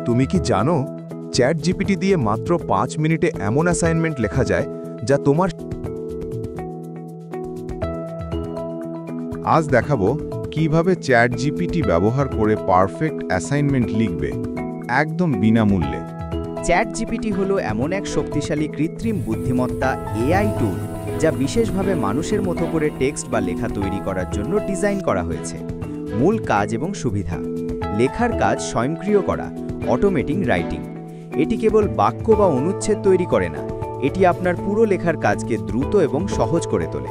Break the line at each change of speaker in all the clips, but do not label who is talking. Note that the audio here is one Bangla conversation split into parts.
তুমি কি জানো চ্যাট জিপিটি দিয়ে মাত্র 5 মিনিটে এমন অ্যাসাইনমেন্ট লেখা যায় যা তোমার। আজ দেখাবো কিভাবে চ্যাট জিপিটি ব্যবহার করে পারফেক্ট অ্যাসাইনমেন্ট লিখবে একদম বিনামূল্যে।
চ্যাট জিপিটি হলো এমন এক শক্তিশালী কৃত্রিম বুদ্ধিমত্তা এআই টুল যা বিশেষভাবে মানুষের মতো করে টেক্সট বা লেখা তৈরি করার জন্য ডিজাইন করা হয়েছে। মূল কাজ এবং সুবিধা: লেখার কাজ স্বয়ংক্রিয় করা, অটোমেটিং রাইটিং। এটি কেবল বাক্য বা অনুচ্ছেদ তৈরি করে না, এটি আপনার পুরো লেখার কাজকে দ্রুত এবং সহজ করে তোলে।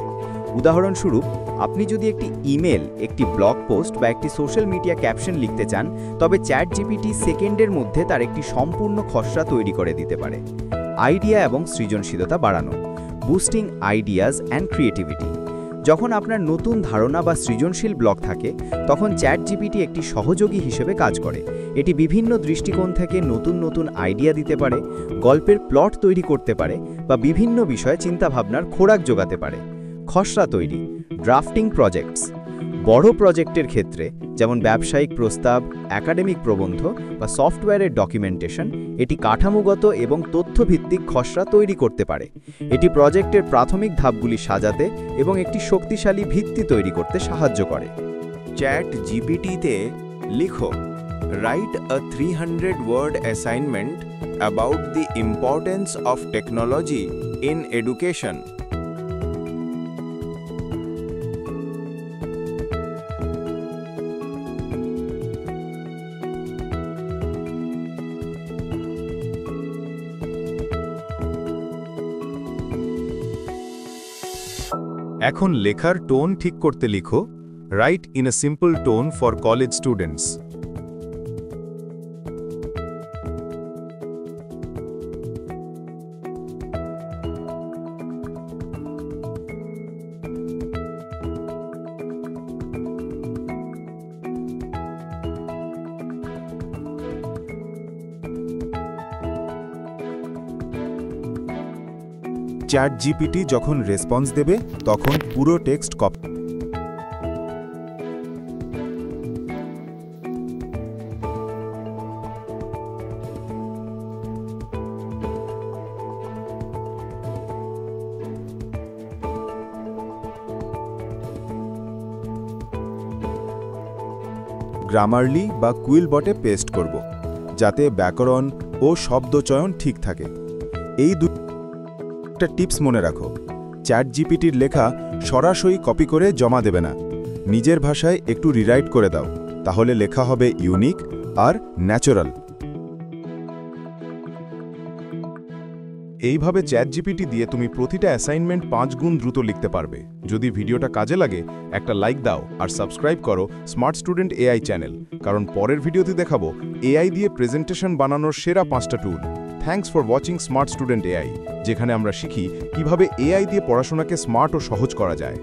উদাহরণস্বরূপ, আপনি যদি একটি ইমেল, একটি ব্লগ পোস্ট বা একটি সোশ্যাল মিডিয়া ক্যাপশন লিখতে চান, তবে চ্যাট জিপিটি সেকেন্ডের মধ্যে তার একটি সম্পূর্ণ খসড়া তৈরি করে দিতে পারে। আইডিয়া এবং সৃজনশীলতা বাড়ানো, বুস্টিং আইডিয়াজ অ্যান্ড ক্রিয়েটিভিটি। যখন আপনার নতুন ধারণা বা সৃজনশীল ব্লক থাকে, তখন চ্যাট জিপিটি একটি সহযোগী হিসেবে কাজ করে। এটি বিভিন্ন দৃষ্টিকোণ থেকে নতুন নতুন আইডিয়া দিতে পারে, গল্পের প্লট তৈরি করতে পারে বা বিভিন্ন বিষয়ে চিন্তাভাবনার খোরাক যোগাতে পারে। খসড়া তৈরি, ড্রাফটিং প্রজেক্টস। বড় প্রজেক্টের ক্ষেত্রে, যেমন ব্যবসায়িক প্রস্তাব, একাডেমিক প্রবন্ধ বা সফটওয়্যারের ডকুমেন্টেশন, এটি কাঠামোগত এবং তথ্যভিত্তিক খসড়া তৈরি করতে পারে। এটি প্রজেক্টের প্রাথমিক ধাপগুলি সাজাতে এবং একটি শক্তিশালী ভিত্তি তৈরি করতে সাহায্য করে।
চ্যাট জিপিটিতে লিখো, write a 300-word assignment about the importance of technology in education.
এখন লেখার টোন ঠিক করতে লিখো, right in a simple tone for college students. Chat GPT যখন রেসপন্স দেবে, তখন পুরো টেক্সট কপি। গ্রামারলি বা কুইলবটে পেস্ট করব, যাতে ব্যাকরণ ও শব্দচয়ন ঠিক থাকে। এই একটা টিপস মনে রাখো, চ্যাট জিপিটির লেখা সরাসরি কপি করে জমা দেবে না। নিজের ভাষায় একটু রিরাইট করে দাও, তাহলে লেখা হবে ইউনিক আর ন্যাচারাল। এইভাবে চ্যাট জিপিটি দিয়ে তুমি প্রতিটা অ্যাসাইনমেন্ট 5 গুণ দ্রুত লিখতে পারবে। যদি ভিডিওটা কাজে লাগে, একটা লাইক দাও আর সাবস্ক্রাইব করো স্মার্ট স্টুডেন্ট এআই চ্যানেল, কারণ পরের ভিডিওতে দেখাবো এআই দিয়ে প্রেজেন্টেশন বানানোর সেরা 5টা tool. Thanks for watching smart student AI, যেখানে আমরা শিখি কিভাবে এআই দিয়ে পড়াশোনাকে স্মার্ট ও সহজ করা যায়।